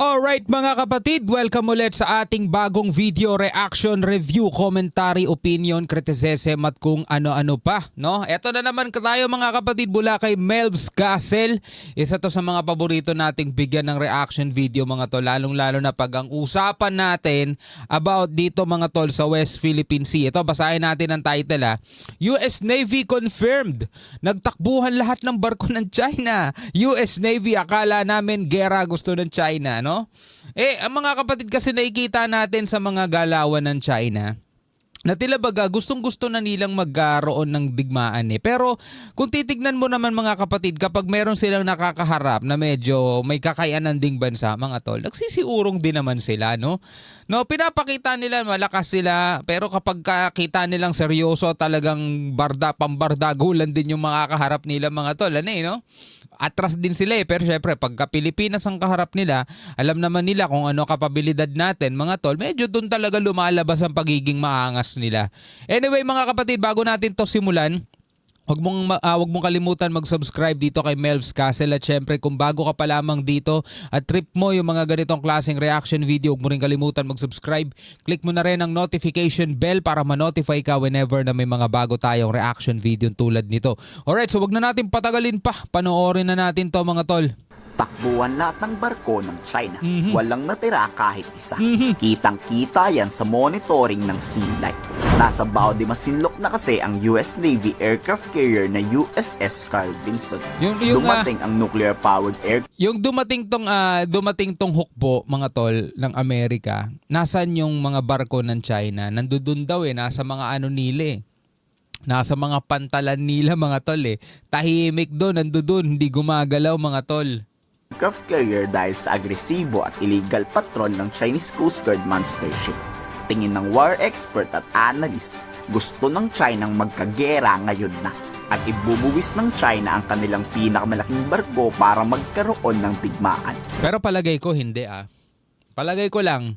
Alright mga kapatid, welcome ulit sa ating bagong video reaction, review, commentary, opinion, criticism at kung ano-ano pa. No? Ito na naman tayo mga kapatid mula kay Melvs Castle. Isa to sa mga paborito nating bigyan ng reaction video mga tol. Lalong-lalo na pag ang usapan natin about dito mga tol sa West Philippine Sea. Ito, basahin natin ang title . US Navy confirmed. Nagtakbuhan lahat ng barko ng China. US Navy, akala namin gera gusto ng China. No? Ang mga kapatid kasi nakikita natin sa mga galawan ng China na tila baga gustong-gusto na nilang magkaroon ng digmaan . Pero kung titignan mo naman mga kapatid, kapag meron silang nakakaharap na medyo may kakayanan ding bansa mga tol, nagsisiurong din naman sila. No, pinapakita nila malakas sila, pero kapag kita nilang seryoso, talagang pambardagulan din yung mga kaharap nila mga tol. No? Atras din sila pero syempre pagka Pilipinas ang kaharap nila, alam naman nila kung ano kapabilidad natin mga tol, medyo doon talaga lumalabas ang pagiging maangas nila. Anyway mga kapatid, bago natin to simulan, Huwag mong kalimutan mag-subscribe dito kay Melvs Castle at syempre kung bago ka pa lamang dito at trip mo yung mga ganitong klaseng reaction video, huwag mo rin kalimutan mag-subscribe. Click mo na rin ang notification bell para ma-notify ka whenever na may mga bago tayong reaction video tulad nito. Alright, so wag na natin patagalin pa. Panoorin na natin to mga tol. Takbuhan lahat ng barko ng China. Walang natira kahit isa. Kitang-kita yan sa monitoring ng sea light. Nasa Bao de Masinloc na kasi ang US Navy aircraft carrier na USS Carl Vinson. Dumating ang nuclear-powered air. Yung dumating tong hukbo mga tol ng Amerika, nasan yung mga barko ng China? Nandun daw nasa mga nila Nasa mga pantalan nila mga tol Tahimik doon, nandun, hindi gumagalaw mga tol. Aircraft carrier dahil sa agresibo at illegal patrol ng Chinese Coast Guard monster ship. Tingin ng war expert at analyst, gusto ng China magkagera ngayon na at ibubuwis ng China ang kanilang pinakamalaking barko para magkaroon ng digmaan. Pero palagay ko hindi Palagay ko lang.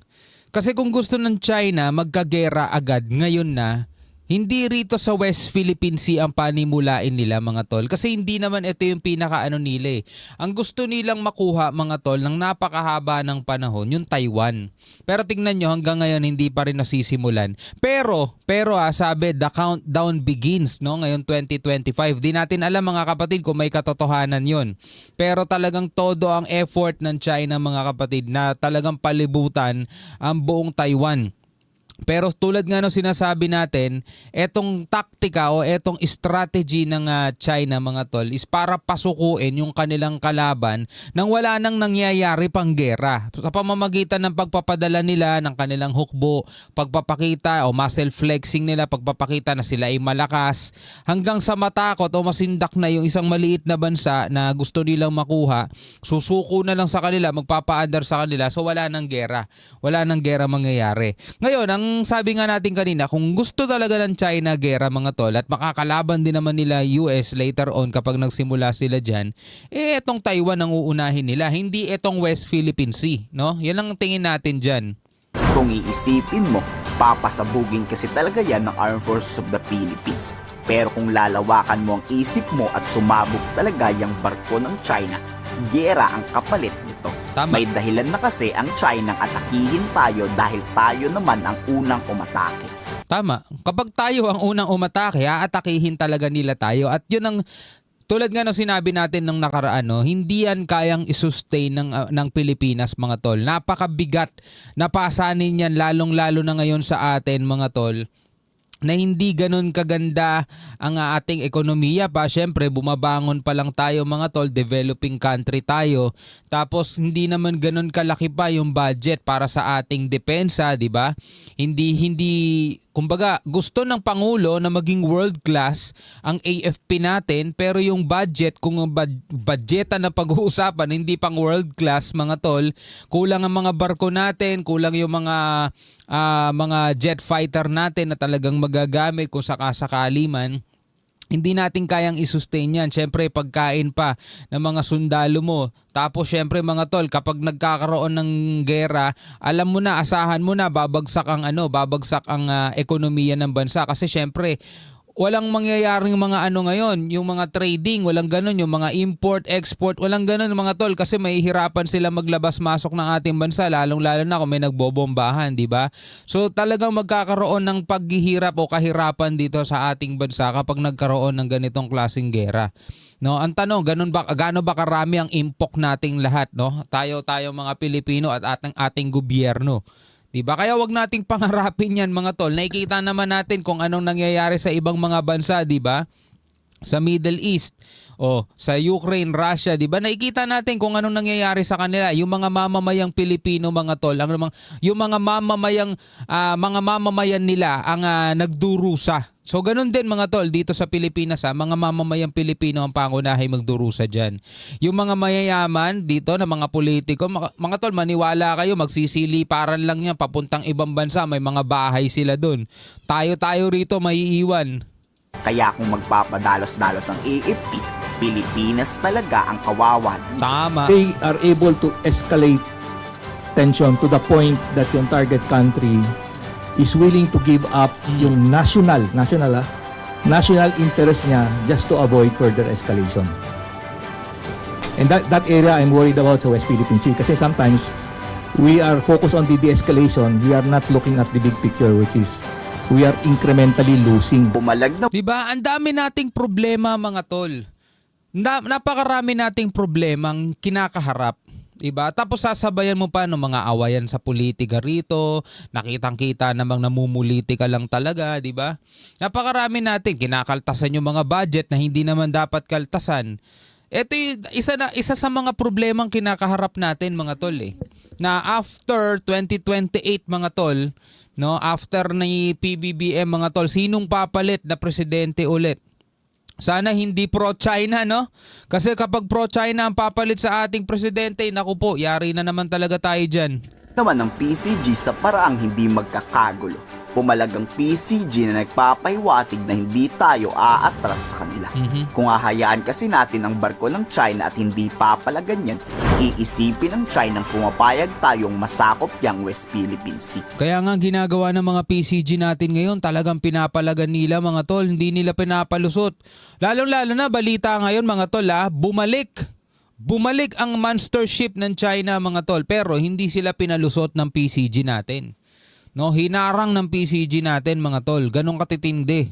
Kasi kung gusto ng China magkagera agad ngayon na, hindi rito sa West Philippine Sea ang panimulain nila mga tol. Kasi hindi naman ito yung pinaka nila Ang gusto nilang makuha mga tol ng napakahaba ng panahon, yung Taiwan. Pero tingnan nyo, hanggang ngayon hindi pa rin nasisimulan. Pero sabi, the countdown begins ngayon 2025. Di natin alam mga kapatid kung may katotohanan yon. Pero talagang todo ang effort ng China mga kapatid na talagang palibutan ang buong Taiwan. Pero tulad nga ng sinasabi natin, etong taktika o etong strategy ng China mga tol is para pasukuin yung kanilang kalaban nang wala nang nangyayari pang gera. Sa pamamagitan ng pagpapadala nila ng kanilang hukbo, pagpapakita o muscle flexing nila, pagpapakita na sila ay malakas, hanggang sa matakot o masindak na yung isang maliit na bansa na gusto nilang makuha, susuko na lang sa kanila, magpapaandar sa kanila, so wala nang gera. Wala nang gera mangyayari. Ngayon, ang sabi nga natin kanina, kung gusto talaga ng China gera mga tol at makakalaban din naman nila US later on kapag nagsimula sila dyan, etong Taiwan ang uunahin nila, hindi etong West Philippine Sea. No? Yan ang tingin natin dyan. Kung iisipin mo, papasabugin kasi talaga yan ng Armed Forces of the Philippines. Pero kung lalawakan mo ang isip mo at sumabog talaga yung barko ng China, gera ang kapalit nito. Tama. May dahilan na kasi ang China atakihin tayo dahil tayo naman ang unang umatake. Tama. Kapag tayo ang unang umatake, aatakihin talaga nila tayo. At yun ang tulad nga ng sinabi natin nung nakaraan, hindi yan kayang isustain ng Pilipinas mga tol. Napakabigat na pasanin yan lalong-lalo na ngayon sa atin mga tol, na hindi ganun kaganda ang ating ekonomiya pa. Siyempre, bumabangon pa lang tayo mga tol, developing country tayo. Tapos hindi naman ganun kalaki pa yung budget para sa ating depensa, di ba? Kumbaga, gusto ng Pangulo na maging world class ang AFP natin, pero yung budget, kung budgetan na pag-uusapan, hindi pang world class mga tol, kulang ang mga barko natin, kulang yung mga jet fighter natin na talagang magagamit kung sakasakali man. Hindi natin kayang i-sustain yan. Siyempre, pagkain pa ng mga sundalo mo. Tapos siyempre mga tol, kapag nagkakaroon ng gera, alam mo na, asahan mo na, babagsak ang ekonomiya ng bansa. Kasi siyempre, walang mangyayaring mga ano ngayon, yung mga trading, walang ganun, yung mga import, export, walang ganun mga tol kasi mahihirapan sila maglabas-masok ng ating bansa, lalong-lalo na kung may nagbobombahan, di ba? So talagang magkakaroon ng paghihirap o kahirapan dito sa ating bansa kapag nagkaroon ng ganitong klaseng gera. No, ang tanong, gaano ba karami ang impok nating lahat, no? Tayo mga Pilipino at ating gobyerno. Diba? Kaya wag nating pangarapin yan mga tol. Nakikita naman natin kung anong nangyayari sa ibang mga bansa, diba? Sa Middle East o sa Ukraine, Russia, diba? Nakikita natin kung anong nangyayari sa kanila. Yung mga mamamayang Pilipino mga tol, yung mga mamamayan nila ang nagdurusa. So ganun din mga tol dito sa Pilipinas, mga mamamayang Pilipino ang pangunahin magdurusa dyan. Yung mga mayayaman dito na mga politiko, mga tol, maniwala kayo, magsisiliparan lang yan papuntang ibang bansa, may mga bahay sila dun. Tayo rito maiiwan. Kaya kung magpapadalos-dalos ang AFP, Pilipinas talaga ang kawawa. Tama. They are able to escalate tension to the point that yung target country is willing to give up yung national interest niya just to avoid further escalation. And that area I'm worried about sa West Philippine Sea kasi sometimes we are focused on the de-escalation, we are not looking at the big picture, which is we are incrementally losing. Pumalag na Diba? Ang dami nating problema mga tol. Napakarami nating problemang kinakaharap. Diba? Tapos sasabayan mo pa ng mga awayan sa politika rito, nakitang-kita namang namumuliti ka lang talaga, diba? Napakarami natin, kinakaltasan yung mga budget na hindi naman dapat kaltasan. Ito yung isa sa mga problemang kinakaharap natin mga tol na after 2028 mga tol, no, after ni PBBM mga tol, sinong papalit na presidente ulit? Sana hindi pro-China, no? Kasi kapag pro-China ang papalit sa ating presidente, naku po, yari na naman talaga tayo dyan. naman ng PCG sa paraang hindi magkakagulo. Pumalag ang PCG na nagpapahiwatig na hindi tayo aatras sa kanila. Kung hahayaan kasi natin ang barko ng China at hindi papalagan yan, iisipin ng China ang pumapayag tayong masakop yang West Philippine Sea. Kaya nga ginagawa ng mga PCG natin ngayon, talagang pinapalagan nila mga tol, hindi nila pinapalusot. Lalong-lalo na balita ngayon mga tol, bumalik ang monster ship ng China mga tol, pero hindi sila pinalusot ng PCG natin. No, hinarang ng PCG natin mga tol, ganun katitindi.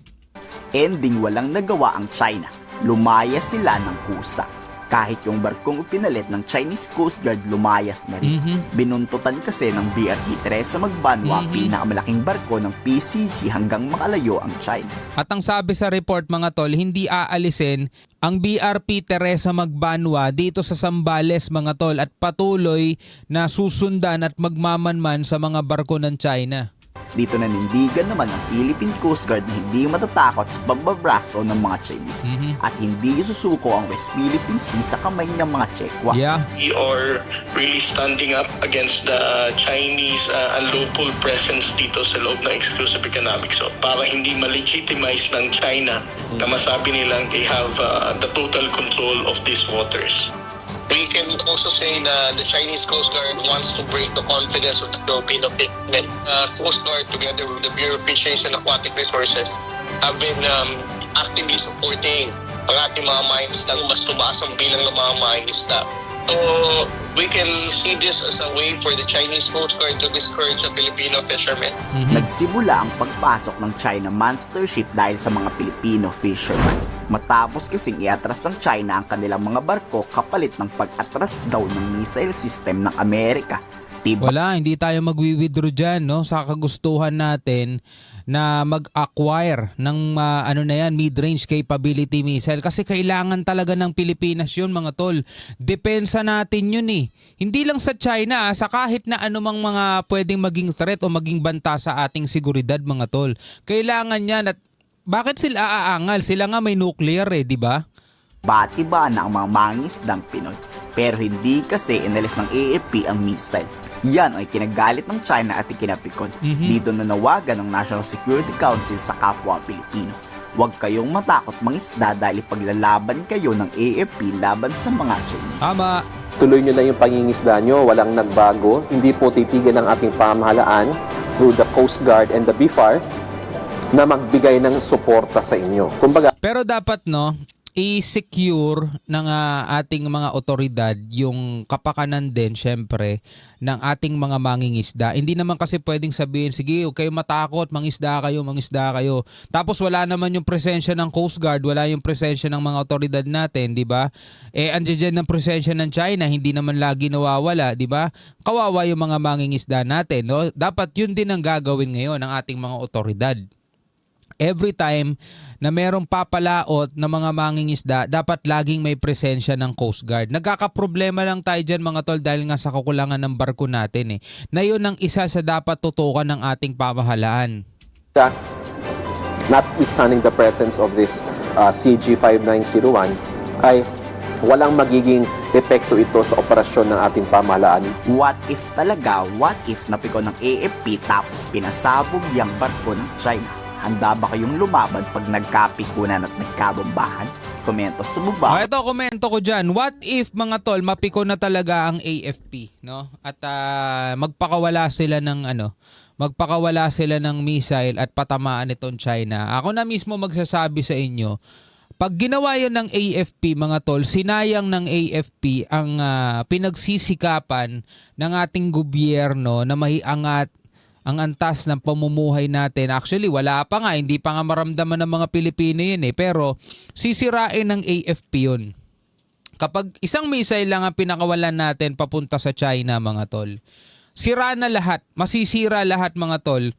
Ending walang nagawa ang China, lumaya sila ng kusa. Kahit yung barkong pinalit ng Chinese Coast Guard lumayas na rin. Binuntutan kasi ng BRP Teresa Magbanwa pinakamalaking barko ng PCG hanggang makalayo ang China. At ang sabi sa report mga tol, hindi aalisin ang BRP Teresa Magbanwa dito sa Zambales mga tol at patuloy na susundan at magmamanman sa mga barko ng China. Dito nanindigan naman ang Philippine Coast Guard na hindi matatakot sa pagbabraso ng mga Chinese at hindi susuko ang West Philippine Sea sa kamay ng mga Chekwa. We are really standing up against the Chinese unlawful presence dito sa loob ng exclusive economic zone para hindi ma-legitimize ng China na masabi nilang they have the total control of these waters. We can also say that the Chinese Coast Guard wants to break the confidence of the Filipino people. Coast Guard, together with the Bureau of Fisheries and Aquatic Resources, have been actively supporting ang ating mga mangisda nang mas tumaas ang bilang ng mga mangisda. So, we can see this as a way for the Chinese Coast Guard to discourage the Filipino fishermen. Nagsimula ang pagpasok ng China monster ship dahil sa mga Filipino fishermen. Matapos kasing iatras ng China ang kanilang mga barko kapalit ng pag-atras daw ng missile system ng Amerika. Wala, hindi tayo magwi-withdraw dyan, no? Sa kagustuhan natin na mag-acquire ng mid-range capability missile kasi kailangan talaga ng Pilipinas yun mga tol. Depensa natin yun eh. Hindi lang sa China, sa kahit na anumang mga pwedeng maging threat o maging banta sa ating seguridad mga tol. Kailangan yan at bakit sila aangal? Sila nga may nuclear di ba? Bati-ba na ang mga mangisdang Pinoy pero hindi kasi inalis ng AFP ang missile. Yan ay kinagalit ng China at ikinapikon. Dito na nawagan ng National Security Council sa kapwa Pilipino. Huwag kayong matakot mangisda dahil ipaglalaban kayo ng AFP laban sa mga Chinese. Tama. Tuloy nyo lang yung pangingisda nyo, walang nagbago. Hindi po titigan ng ating pamahalaan through the Coast Guard and the BFAR na magbigay ng suporta sa inyo. Kumbaga, Pero dapat no, i-secure ng ating mga otoridad yung kapakanan din syempre ng ating mga mangingisda. Hindi naman kasi pwedeng sabihin, sige, huwag kayo matakot, mangisda kayo. Tapos wala naman yung presensya ng Coast Guard, wala yung presensya ng mga otoridad natin, di ba? Andiyan ng presensya ng China, hindi naman lagi nawawala, di ba? Kawawa yung mga mangingisda natin, no? Dapat yun din ang gagawin ngayon ng ating mga otoridad. Every time na merong papalaot na mga mangingisda, dapat laging may presensya ng Coast Guard. Nagkakaproblema lang tayo dyan mga tol dahil nga sa kakulangan ng barko natin na yun ang isa sa dapat tutukan ng ating pamahalaan. notwithstanding the presence of this CG-5901, ay walang magiging epekto ito sa operasyon ng ating pamahalaan. What if napiko ng AFP tapos pinasabog yung barko ng China? Handa ba kayong lumaban pag nagkapikunan at nagkabombahan? Komento sa baba. Ito, komento ko dyan. What if mga tol, mapiko na talaga ang AFP, no? At magpakawala sila ng missile at patamaan itong China. Ako na mismo magsasabi sa inyo, pag ginawa yun ng AFP mga tol, sinayang ng AFP ang pinagsisikapan ng ating gobyerno na maiangat ang antas ng pamumuhay natin. Actually, wala pa nga, hindi pa nga maramdaman ng mga Pilipino yun Pero sisirain ng AFP yun. Kapag isang missile lang ang pinakawalan natin papunta sa China mga tol, sira na lahat, masisira lahat mga tol.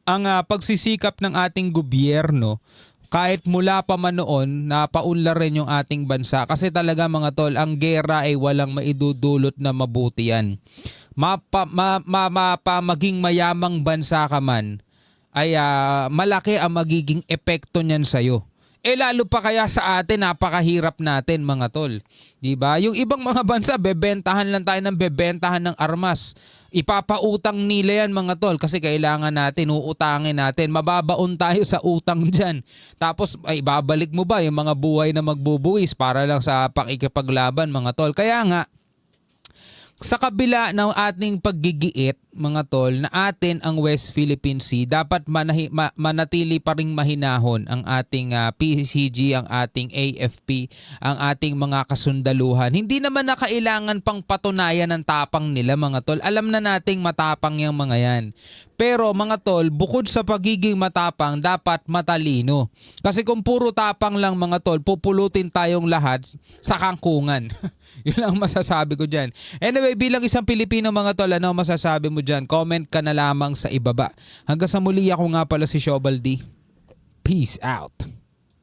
Ang pagsisikap ng ating gobyerno, kahit mula pa man noon, napaunlad rin yung ating bansa. Kasi talaga mga tol, ang gera ay walang maidudulot na mabuti yan. Maging mayamang bansa ka man, ay malaki ang magiging epekto niyan sa'yo. Lalo pa kaya sa atin, napakahirap natin mga tol. Diba? Yung ibang mga bansa, bebentahan lang tayo ng bebentahan ng armas. Ipapautang nila yan mga tol kasi kailangan natin, uutangin natin. Mababaon tayo sa utang dyan. Tapos ay babalik mo ba yung mga buhay na magbubuwis para lang sa pakikipaglaban mga tol. Kaya nga, sa kabila ng ating paggigiit, mga tol, na atin ang West Philippine Sea, dapat manatili pa ring mahinahon ang ating PCG, ang ating AFP, ang ating mga kasundaluhan. Hindi naman na kailangan pang patunayan ang tapang nila, mga tol. Alam na nating matapang yung mga yan. Pero mga tol, bukod sa pagiging matapang, dapat matalino. Kasi kung puro tapang lang mga tol, pupulutin tayong lahat sa kangkungan. Yun lang masasabi ko dyan. Anyway, bilang isang Pilipino mga tol, ano masasabi mo dyan? Comment ka na lamang sa ibaba. Hanggang sa muli, ako nga pala si Shobaldi. Peace out.